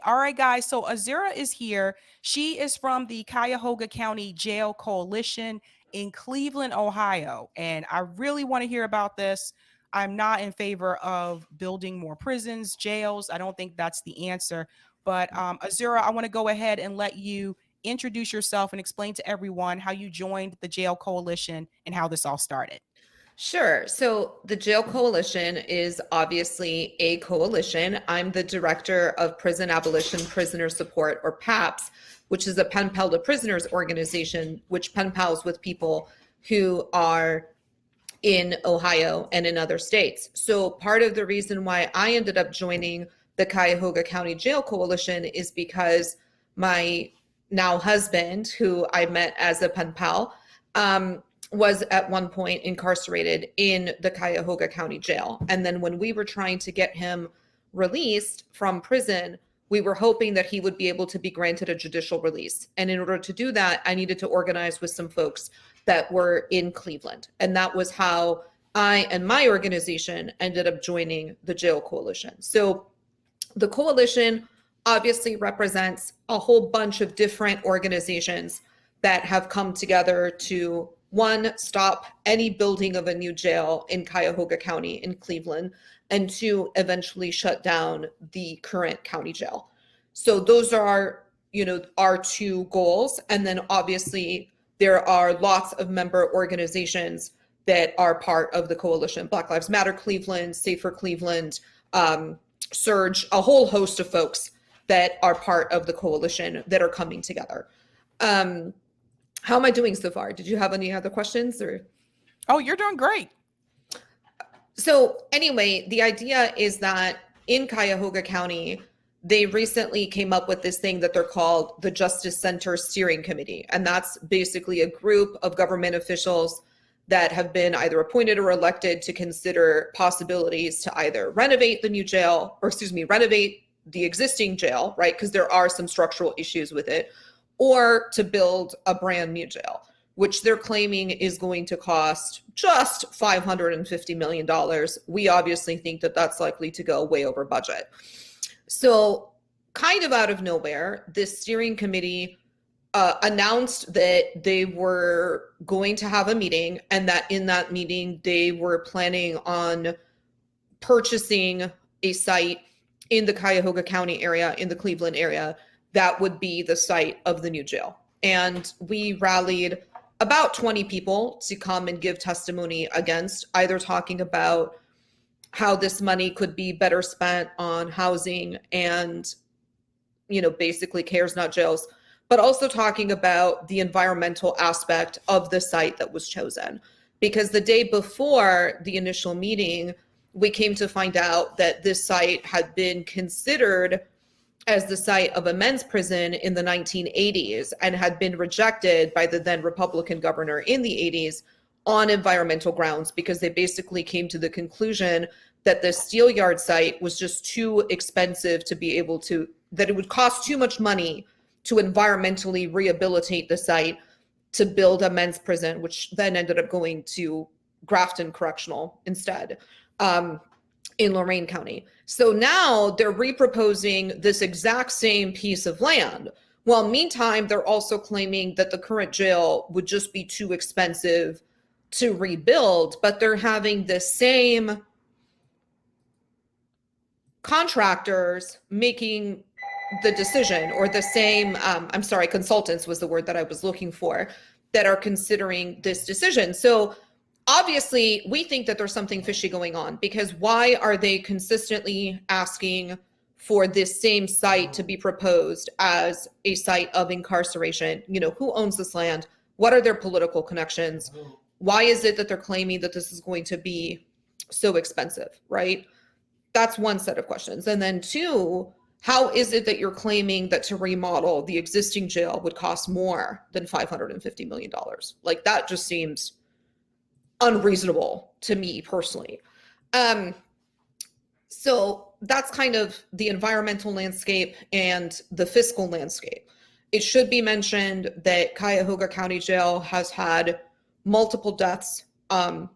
All right, guys. So Azira is here. She is from the Cuyahoga County Jail Coalition in Cleveland, Ohio. And I really want to hear about this. I'm not in favor of building more prisons, jails. I don't think that's the answer. But Azira, I want to go ahead and let you introduce yourself and explain to everyone how you joined the Jail Coalition and how this all started. Sure. So the Jail Coalition is obviously a coalition. I'm the director of Prison Abolition Prisoner Support, or PAPS, which is a pen pal to prisoners organization, which pen pals with people who are in Ohio and in other states. So part of the reason why I ended up joining the Cuyahoga County Jail Coalition is because my now husband, who I met as a pen pal, was at one point incarcerated in the Cuyahoga County Jail. And then when we were trying to get him released from prison, we were hoping that he would be able to be granted a judicial release. And in order to do that, I needed to organize with some folks that were in Cleveland. And that was how I and my organization ended up joining the Jail Coalition. So the coalition obviously represents a whole bunch of different organizations that have come together to, one, stop any building of a new jail in Cuyahoga County in Cleveland, and two, eventually shut down the current county jail. So those are, our two goals. And then obviously there are lots of member organizations that are part of the coalition: Black Lives Matter Cleveland, Safer Cleveland, Surge, a whole host of folks that are part of the coalition that are coming together. How am I doing so far? Did you have any other questions? Or? Oh, you're doing great. So anyway, the idea is that in Cuyahoga County, they recently came up with this thing that they're called the Justice Center Steering Committee. And that's basically a group of government officials that have been either appointed or elected to consider possibilities to either renovate the new jail, renovate the existing jail, right? Because there are some structural issues with it, or to build a brand new jail, which they're claiming is going to cost just $550 million. We obviously think that that's likely to go way over budget. So kind of out of nowhere, this steering committee announced that they were going to have a meeting, and that in that meeting, they were planning on purchasing a site in the Cuyahoga County area, in the Cleveland area, that would be the site of the new jail. And we rallied about 20 people to come and give testimony against, either talking about how this money could be better spent on housing and, basically CARES, not jails, but also talking about the environmental aspect of the site that was chosen. Because the day before the initial meeting, we came to find out that this site had been considered as the site of a men's prison in the 1980s and had been rejected by the then Republican governor in the 80s on environmental grounds, because they basically came to the conclusion that the steel yard site was just too expensive to be able to, that it would cost too much money to environmentally rehabilitate the site to build a men's prison, which then ended up going to Grafton Correctional instead. In Lorain County. So now they're reproposing this exact same piece of land. Well, meantime, they're also claiming that the current jail would just be too expensive to rebuild, but they're having the same contractors making the decision, or the same, consultants was the word that I was looking for, that are considering this decision. So obviously, we think that there's something fishy going on, because why are they consistently asking for this same site to be proposed as a site of incarceration? Who owns this land? What are their political connections? Why is it that they're claiming that this is going to be so expensive, right? That's one set of questions. And then two, how is it that you're claiming that to remodel the existing jail would cost more than $550 million? Like, that just seems unreasonable to me personally. So that's kind of the environmental landscape and the fiscal landscape. It should be mentioned that Cuyahoga County Jail has had multiple deaths, the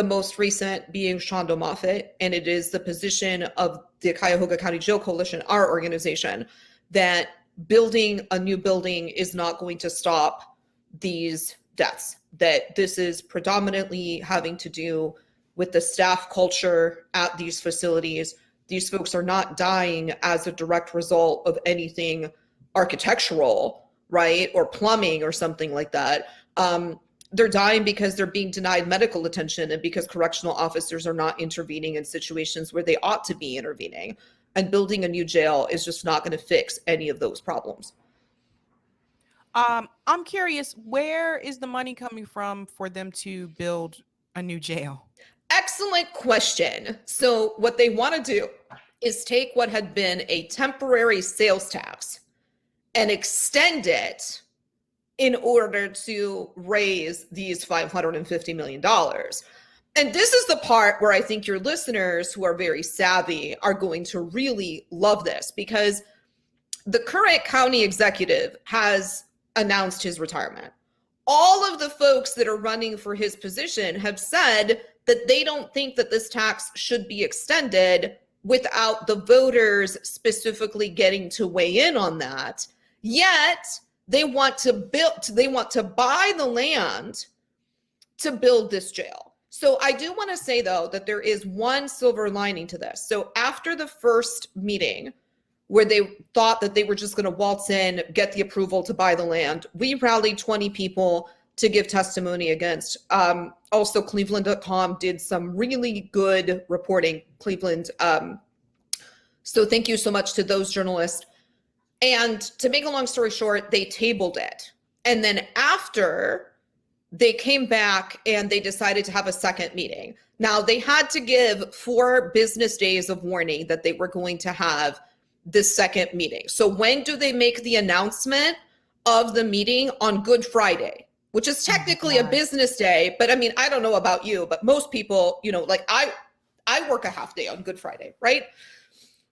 most recent being Shondo Moffett, and it is the position of the Cuyahoga County Jail Coalition, our organization, that building a new building is not going to stop these deaths, that this is predominantly having to do with the staff culture at these facilities. These folks are not dying as a direct result of anything architectural, right, or plumbing or something like that. They're dying because they're being denied medical attention and because correctional officers are not intervening in situations where they ought to be intervening. And building a new jail is just not going to fix any of those problems. I'm curious, where is the money coming from for them to build a new jail? Excellent question. So what they want to do is take what had been a temporary sales tax and extend it in order to raise these $550 million. And this is the part where I think your listeners who are very savvy are going to really love this, because the current county executive has announced his retirement. All of the folks that are running for his position have said that they don't think that this tax should be extended without the voters specifically getting to weigh in on that. Yet they want to buy the land to build this jail. So I do want to say, though, that there is one silver lining to this. So after the first meeting, where they thought that they were just going to waltz in, get the approval to buy the land, we rallied 20 people to give testimony against. Also, Cleveland.com did some really good reporting, Cleveland. So thank you so much to those journalists. And to make a long story short, they tabled it. And then after, they came back and they decided to have a second meeting. Now, they had to give 4 business days of warning that they were going to have this second meeting. So when do they make the announcement of the meeting? On Good Friday, which is technically a business day. But I mean, I don't know about you, but most people, you know, like I work a half day on Good Friday, right?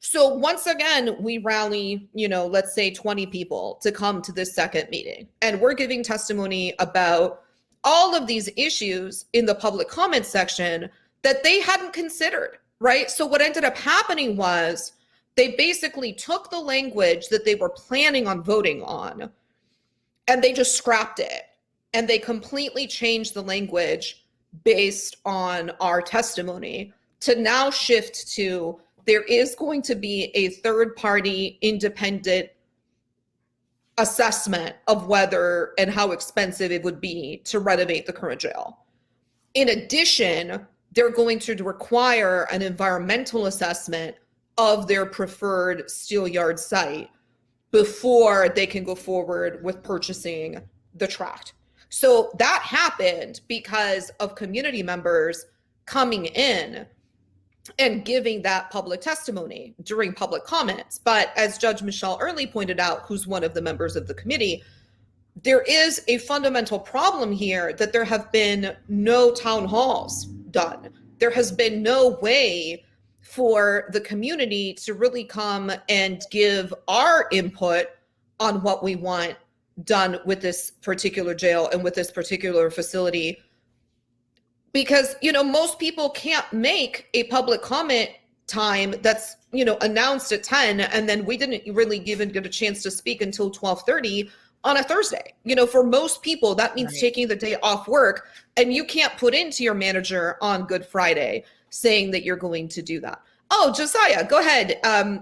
So once again, we rally, you know, let's say 20 people to come to this second meeting. And we're giving testimony about all of these issues in the public comment section that they hadn't considered, right? So what ended up happening was they basically took the language that they were planning on voting on and they just scrapped it. And they completely changed the language based on our testimony to now shift to there is going to be a third-party independent assessment of whether and how expensive it would be to renovate the current jail. In addition, they're going to require an environmental assessment of their preferred steel yard site before they can go forward with purchasing the tract. So that happened because of community members coming in and giving that public testimony during public comments. But as Judge Michelle Early pointed out, who's one of the members of the committee, there is a fundamental problem here that there have been no town halls done. There has been no way for the community to really come and give our input on what we want done with this particular jail and with this particular facility. Because, you know, most people can't make a public comment time that's, you know, announced at 10, and then we didn't really even get a chance to speak until 12:30 on a Thursday. You know, for most people, that means taking the day off work, and you can't put into your manager on Good Friday saying that you're going to do that. Oh, Josiah, go ahead.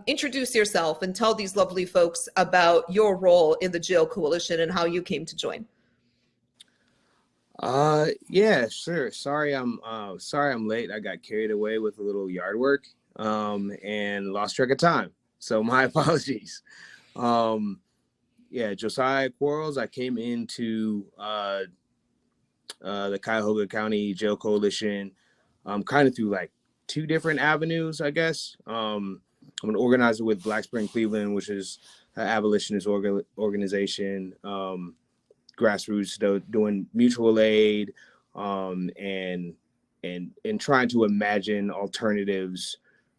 Introduce yourself and tell these lovely folks about your role in the Jail Coalition and how you came to join. Yeah, sure. Sorry I'm late. I got carried away with a little yard work and lost track of time. So my apologies. Yeah, Josiah Quarles. I came into the Cuyahoga County Jail Coalition kind of through like 2 different avenues, I guess. I'm an organizer with Black Spring Cleveland, which is an abolitionist organization, grassroots, doing mutual aid, and trying to imagine alternatives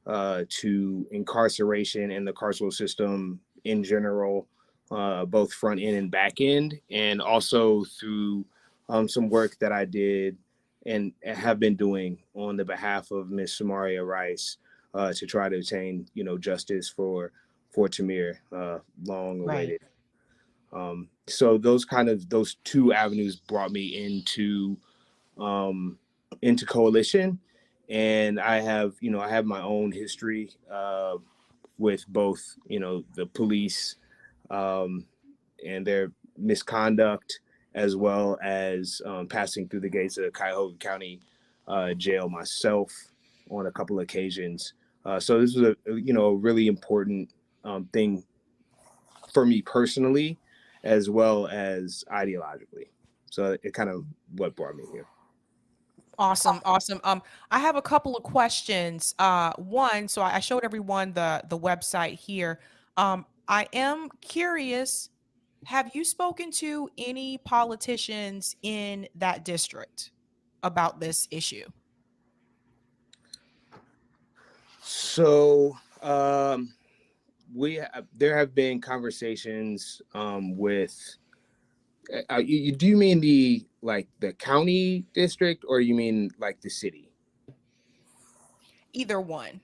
to incarceration and the carceral system in general, both front end and back end, and also through some work that I did and have been doing on the behalf of Miss Samaria Rice, to try to attain, justice for Tamir, long awaited. So those two avenues brought me into coalition, and I have my own history with both, the police and their misconduct, as well as passing through the gates of Cuyahoga County jail myself on a couple of occasions. So this was a really important thing for me personally, as well as ideologically. So it kind of what brought me here. Awesome, awesome. I have a couple of questions. One, so I showed everyone the website here. I am curious, have you spoken to any politicians in that district about this issue? So there have been conversations with. Do you mean the county district, or you mean like the city? Either one.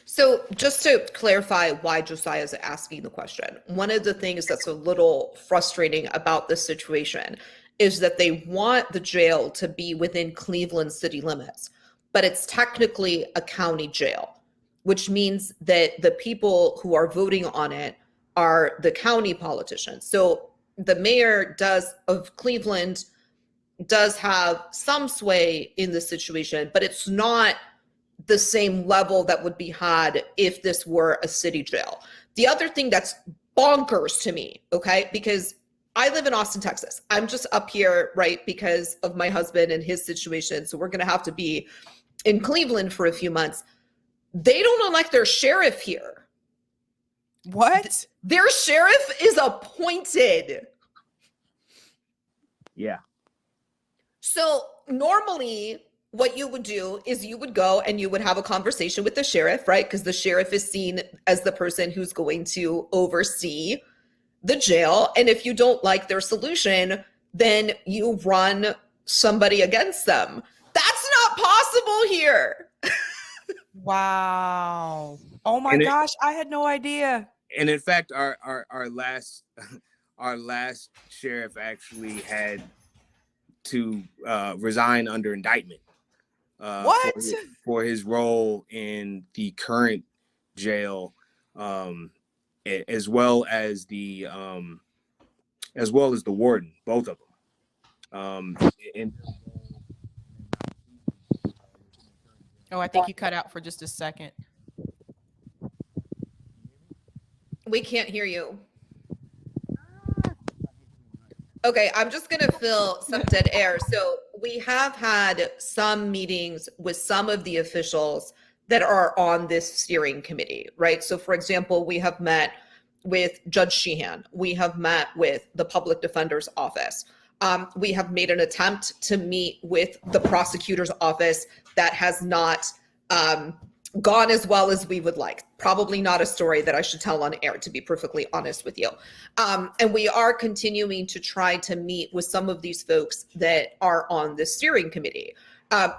So just to clarify why Josiah is asking the question, one of the things that's a little frustrating about this situation is that they want the jail to be within Cleveland city limits, but it's technically a county jail, which means that the people who are voting on it are the county politicians. So the mayor of Cleveland does have some sway in the situation, but it's not the same level that would be had if this were a city jail. The other thing that's bonkers to me, okay, because I live in Austin, Texas. I'm just up here, right, because of my husband and his situation. So we're going to have to be in Cleveland for a few months. They don't elect their sheriff here. What? Their sheriff is appointed. Yeah. So normally what you would do is you would go and you would have a conversation with the sheriff, right? Because the sheriff is seen as the person who's going to oversee the jail. And if you don't like their solution, then you run somebody against them. That's not possible here. Wow. Oh my gosh, I had no idea. And in fact, our last sheriff actually had to resign under indictment. What? For his role in the current jail, as well as the warden, both of them. Oh, I think you cut out for just a second. We can't hear you. Okay, I'm just going to fill some dead air. So we have had some meetings with some of the officials that are on this steering committee, right? So for example, we have met with Judge Sheehan. We have met with the public defender's office. We have made an attempt to meet with the prosecutor's office. That has not gone as well as we would like. Probably not a story that I should tell on air, to be perfectly honest with you. And we are continuing to try to meet with some of these folks that are on the steering committee.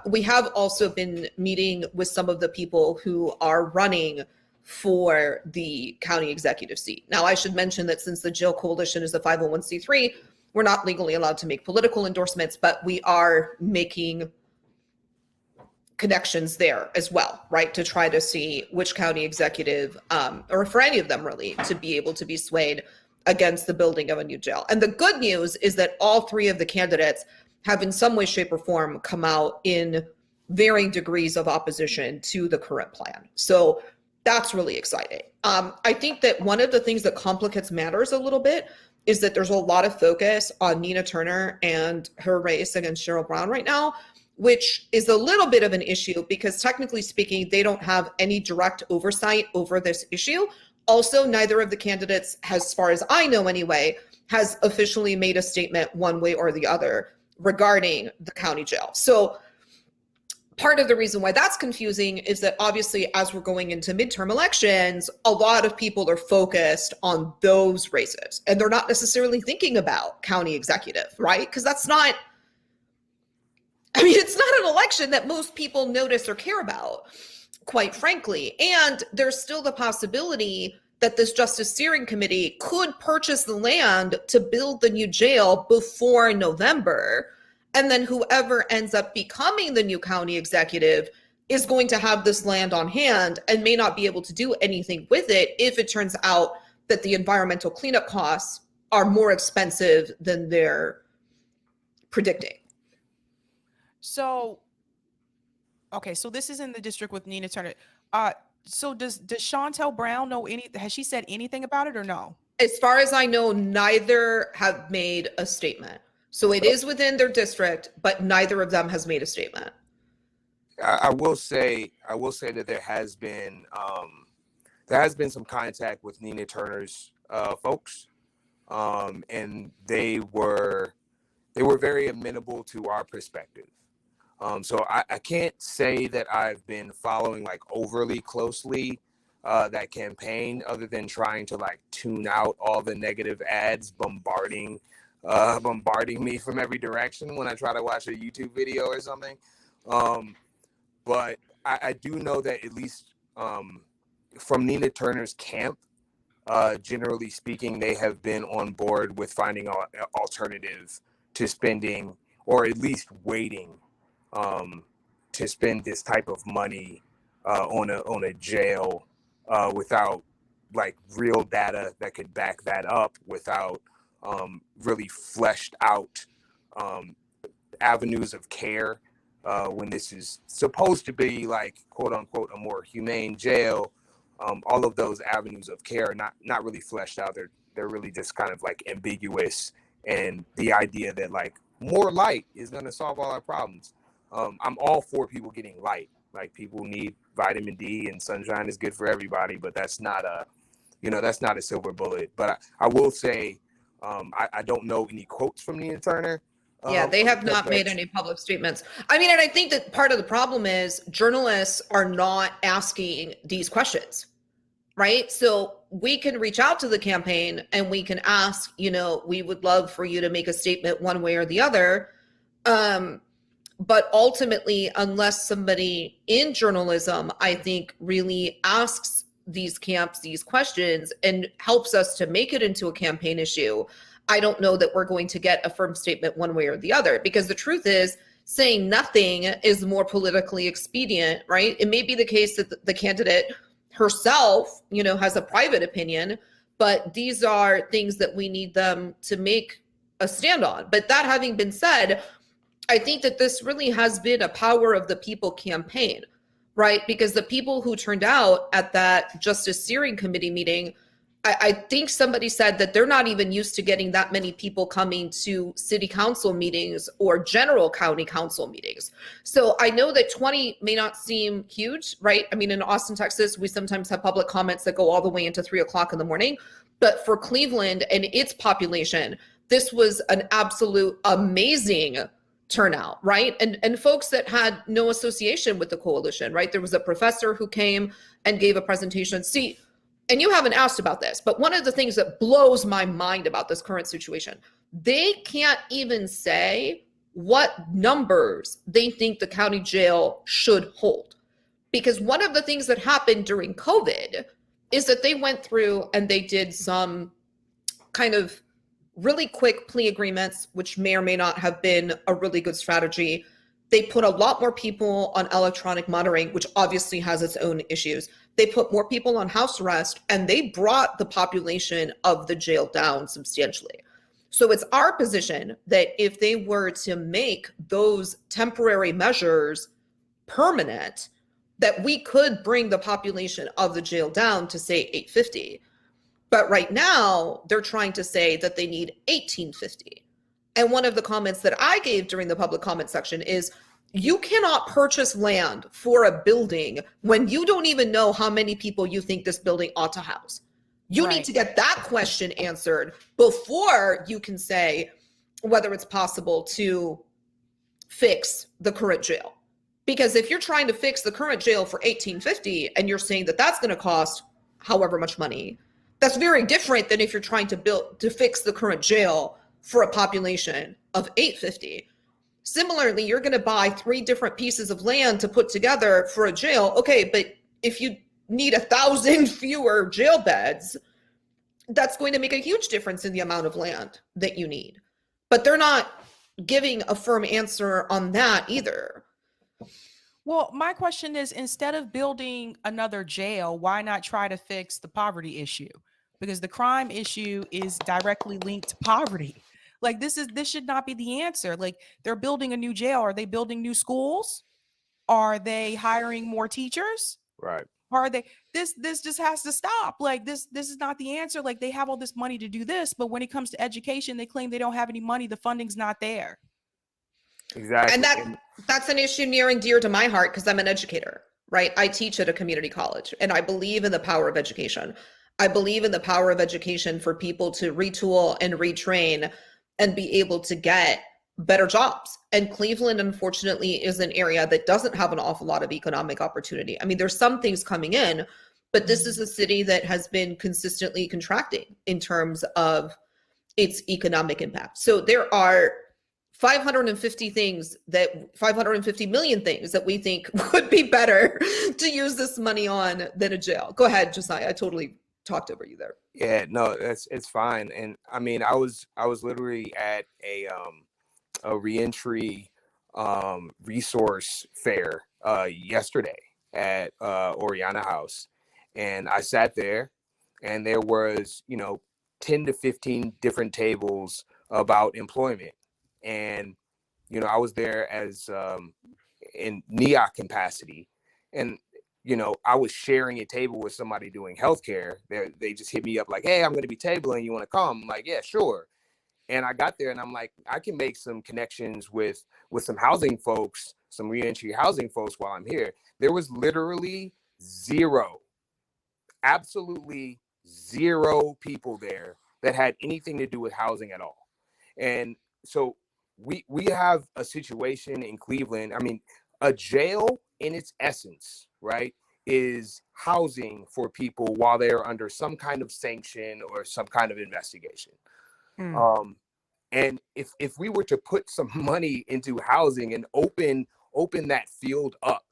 We have also been meeting with some of the people who are running for the county executive seat. Now, I should mention that since the Jail Coalition is a 501c3, we're not legally allowed to make political endorsements, but we are making connections there as well, right? To try to see which county executive, or for any of them really, to be able to be swayed against the building of a new jail. And the good news is that all three of the candidates have in some way, shape, or form come out in varying degrees of opposition to the current plan. So that's really exciting. I think that one of the things that complicates matters a little bit is that there's a lot of focus on Nina Turner and her race against Cheryl Brown right now, which is a little bit of an issue because technically speaking, they don't have any direct oversight over this issue. Also, neither of the candidates, as far as I know anyway, has officially made a statement one way or the other regarding the county jail. So part of the reason why that's confusing is that obviously as we're going into midterm elections, a lot of people are focused on those races and they're not necessarily thinking about county executive, right? Because that's not, I mean, it's not an election that most people notice or care about. quite frankly. And there's still the possibility that this Justice Steering Committee could purchase the land to build the new jail before November. And then whoever ends up becoming the new county executive is going to have this land on hand and may not be able to do anything with it if it turns out that the environmental cleanup costs are more expensive than they're predicting. So, okay, so this is in the district with Nina Turner. So does Chantel Brown know has she said anything about it or no? As far as I know, neither have made a statement. So it is within their district, but neither of them has made a statement. I will say that there has been some contact with Nina Turner's folks, and they were very amenable to our perspective. So I can't say that I've been following like overly closely that campaign, other than trying to like tune out all the negative ads bombarding me from every direction when I try to watch a YouTube video or something. But I do know that at least from Nina Turner's camp, generally speaking, they have been on board with finding an alternative to spending, or at least waiting to spend this type of money on a jail without like real data that could back that up, without really fleshed out avenues of care when this is supposed to be like quote unquote a more humane jail. All of those avenues of care are not really fleshed out. They're really just kind of like ambiguous, and the idea that like more light is going to solve all our problems. I'm all for people getting light. Like, people need vitamin D, and sunshine is good for everybody, but that's not a silver bullet. But I will say, I don't know any quotes from Nina Turner. Yeah, they have not made any public statements. I mean, and I think that part of the problem is journalists are not asking these questions, right? So we can reach out to the campaign and we can ask, we would love for you to make a statement one way or the other. But ultimately, unless somebody in journalism, I think, really asks these camps these questions and helps us to make it into a campaign issue, I don't know that we're going to get a firm statement one way or the other, because the truth is, saying nothing is more politically expedient, right? It may be the case that the candidate herself, has a private opinion, but these are things that we need them to make a stand on. But that having been said, I think that this really has been a power of the people campaign, right? Because the people who turned out at that Justice Steering Committee meeting, I think somebody said that they're not even used to getting that many people coming to city council meetings or general county council meetings. So I know that 20 may not seem huge, right? I mean, in Austin, Texas, we sometimes have public comments that go all the way into 3 o'clock in the morning. But for Cleveland and its population, this was an absolute amazing turnout, right? And folks that had no association with the coalition, right? There was a professor who came and gave a presentation. See, and you haven't asked about this, but one of the things that blows my mind about this current situation, they can't even say what numbers they think the county jail should hold. Because one of the things that happened during COVID is that they went through and they did some kind of really quick plea agreements, which may or may not have been a really good strategy. They put a lot more people on electronic monitoring, which obviously has its own issues. They put more people on house arrest, and they brought the population of the jail down substantially. So it's our position that if they were to make those temporary measures permanent, that we could bring the population of the jail down to, say, 850. But right now, they're trying to say that they need 1850. And one of the comments that I gave during the public comment section is, you cannot purchase land for a building when you don't even know how many people you think this building ought to house. You need to get that question answered before you can say whether it's possible to fix the current jail. Because if you're trying to fix the current jail for 1850 and you're saying that that's going to cost however much money, that's very different than if you're trying to fix the current jail for a population of 850. Similarly, you're going to buy 3 different pieces of land to put together for a jail. Okay, but if you need 1,000 fewer jail beds, that's going to make a huge difference in the amount of land that you need. But they're not giving a firm answer on that either. Well, my question is, instead of building another jail, why not try to fix the poverty issue? Because the crime issue is directly linked to poverty. Like this should not be the answer. Like they're building a new jail. Are they building new schools? Are they hiring more teachers? Right. Are they this just has to stop. Like this is not the answer. Like they have all this money to do this, but when it comes to education, they claim they don't have any money. The funding's not there. Exactly. And that's an issue near and dear to my heart because I'm an educator, right? I teach at a community college and I believe in the power of education. I believe in the power of education for people to retool and retrain and be able to get better jobs. And Cleveland, unfortunately, is an area that doesn't have an awful lot of economic opportunity. I mean, there's some things coming in, but this is a city that has been consistently contracting in terms of its economic impact. So there are 550 million things that we think would be better to use this money on than a jail. Go ahead, Josiah. I totally talked over you there. Yeah, no, it's fine. And I mean, I was literally at a reentry resource fair yesterday at Oriana House, and I sat there, and there was 10 to 15 different tables about employment, and I was there as in NEOC capacity, and I was sharing a table with somebody doing healthcare. They just hit me up like, "Hey, I'm going to be tabling. You want to come?" I'm like, "Yeah, sure." And I got there and I'm like, I can make some connections with some housing folks, some reentry housing folks while I'm here. There was literally absolutely zero people there that had anything to do with housing at all. And so we have a situation in Cleveland. I mean, a jail in its essence, right, is housing for people while they're under some kind of sanction or some kind of investigation. And if we were to put some money into housing and open that field up,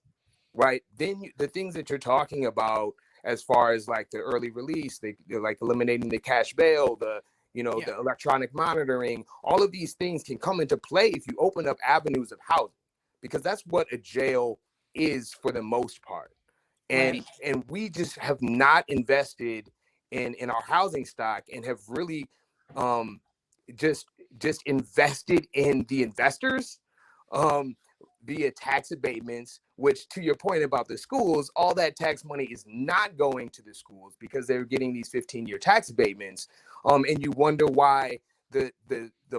right, then the things that you're talking about as far as like the early release, they're like eliminating the cash bail, the electronic monitoring, all of these things can come into play if you open up avenues of housing, because that's what a jail is for the most part. And we just have not invested in our housing stock and have really just invested in the investors via tax abatements, which, to your point about the schools, all that tax money is not going to the schools because they're getting these 15-year tax abatements. And you wonder why the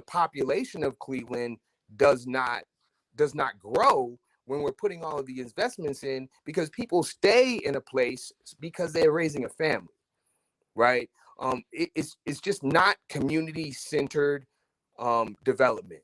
population of Cleveland does not grow when we're putting all of the investments in, because people stay in a place because they're raising a family, right? It's just not community-centered development,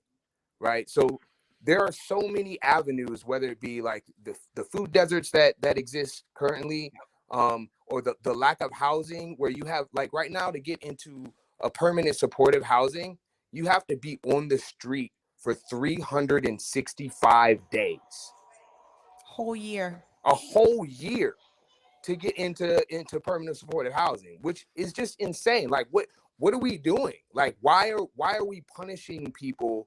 right? So there are so many avenues, whether it be like the food deserts that exist currently, or the lack of housing, where you have, like right now, to get into a permanent supportive housing, you have to be on the street for 365 days. A whole year to get into permanent supportive housing, which is just insane. Like what are we doing? Like why are we punishing people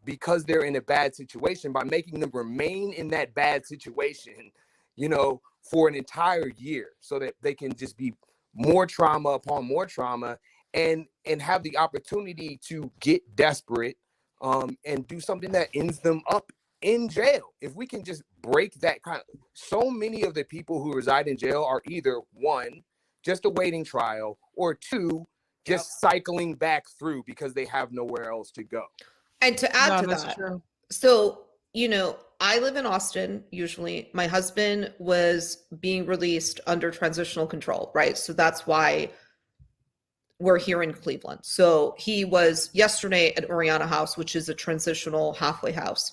because they're in a bad situation by making them remain in that bad situation, for an entire year, so that they can just be more trauma upon more trauma and have the opportunity to get desperate and do something that ends them up in jail. If we can just break that so many of the people who reside in jail are either, one, just awaiting trial, or two, just cycling back through because they have nowhere else to go. And to add to that, so, I live in Austin, usually. My husband was being released under transitional control, right? So that's why we're here in Cleveland. So he was yesterday at Oriana House, which is a transitional halfway house.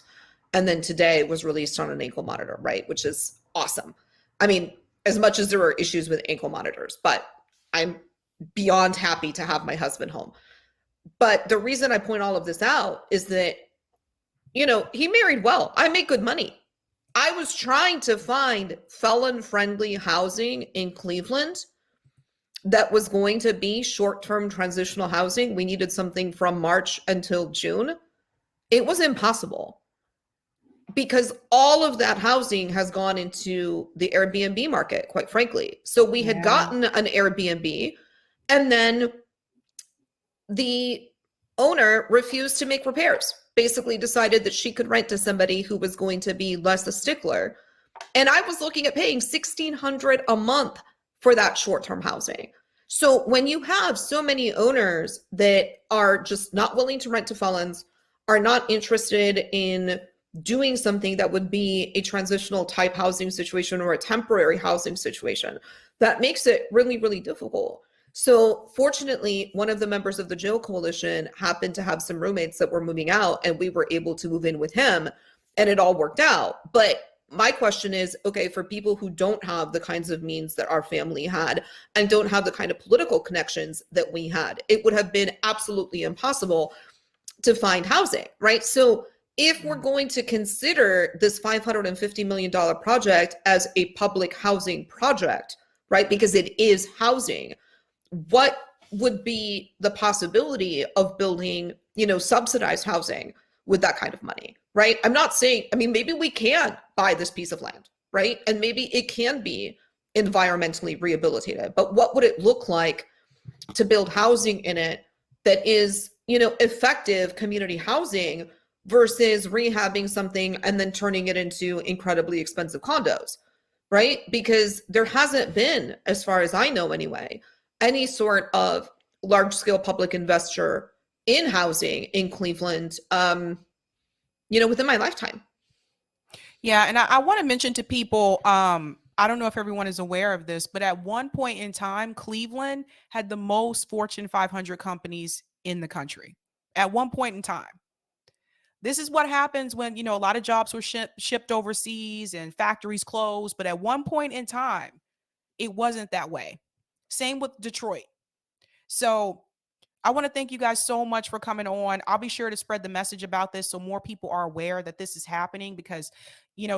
And then today was released on an ankle monitor, right? Which is awesome. I mean, as much as there are issues with ankle monitors, but I'm beyond happy to have my husband home. But the reason I point all of this out is that he married well. I make good money. I was trying to find felon-friendly housing in Cleveland that was going to be short-term transitional housing. We needed something from March until June. It was impossible because all of that housing has gone into the Airbnb market, quite frankly. So we had gotten an Airbnb, and then the owner refused to make repairs, basically decided that she could rent to somebody who was going to be less a stickler. And I was looking at paying $1,600 a month for that short-term housing. So when you have so many owners that are just not willing to rent to felons, are not interested in doing something that would be a transitional type housing situation or a temporary housing situation, that makes it really, really difficult. So fortunately, one of the members of the jail coalition happened to have some roommates that were moving out, and we were able to move in with him, and it all worked out. But my question is, okay, for people who don't have the kinds of means that our family had and don't have the kind of political connections that we had, it would have been absolutely impossible to find housing, right? So if we're going to consider this $550 million project as a public housing project, right, because it is housing, what would be the possibility of building, subsidized housing with that kind of money, right? I'm not saying, maybe we can buy this piece of land, right? And maybe it can be environmentally rehabilitated, but what would it look like to build housing in it that is, effective community housing versus rehabbing something and then turning it into incredibly expensive condos, right? Because there hasn't been, as far as I know anyway, any sort of large-scale public investor in housing in Cleveland, within my lifetime. Yeah, and I want to mention to people, I don't know if everyone is aware of this, but at one point in time, Cleveland had the most Fortune 500 companies in the country. At one point in time. This is what happens when, a lot of jobs were shipped overseas and factories closed. But at one point in time, it wasn't that way. Same with Detroit. So I want to thank you guys so much for coming on. I'll be sure to spread the message about this so more people are aware that this is happening because,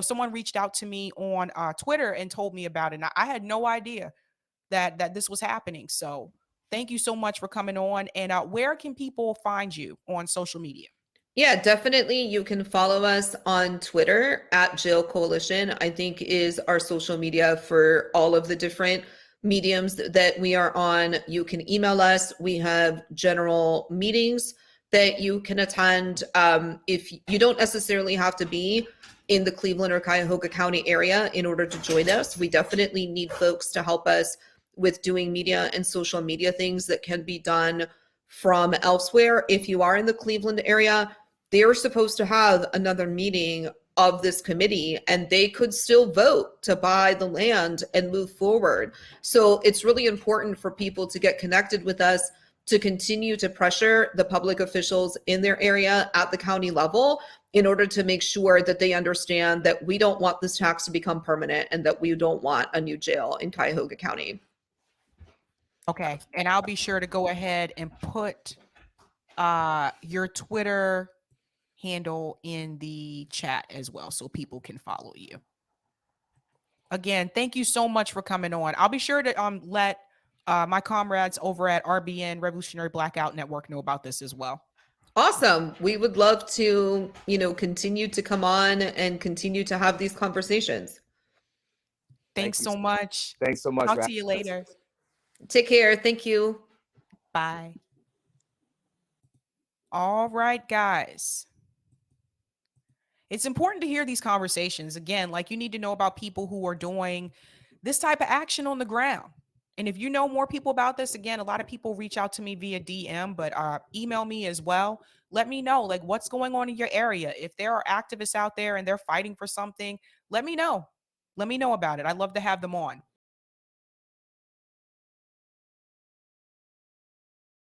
someone reached out to me on Twitter and told me about it. And I had no idea that this was happening. So thank you so much for coming on. And where can people find you on social media? Yeah, definitely. You can follow us on Twitter at Jail Coalition, I think is our social media for all of the different mediums that we are on. You can email us. We have general meetings that you can attend. If you don't necessarily have to be in the Cleveland or Cuyahoga County area in order to join us, we definitely need folks to help us with doing media and social media things that can be done from elsewhere. If you are in the Cleveland area, they're supposed to have another meeting of this committee and they could still vote to buy the land and move forward. So it's really important for people to get connected with us to continue to pressure the public officials in their area at the county level in order to make sure that they understand that we don't want this tax to become permanent and that we don't want a new jail in Cuyahoga County. Okay. And I'll be sure to go ahead and put your Twitter handle in the chat as well so people can follow you. Again, thank you so much for coming on. I'll be sure to let my comrades over at RBN, Revolutionary Blackout Network, know about this as well. Awesome. We would love to, continue to come on and continue to have these conversations. Thanks so much. Thanks so much. Talk to you later. Take care. Thank you. Bye. All right, guys. It's important to hear these conversations. Again, like you need to know about people who are doing this type of action on the ground. And if you know more people about this, again, a lot of people reach out to me via DM, but email me as well. Let me know like what's going on in your area. If there are activists out there and they're fighting for something, let me know. Let me know about it. I'd love to have them on.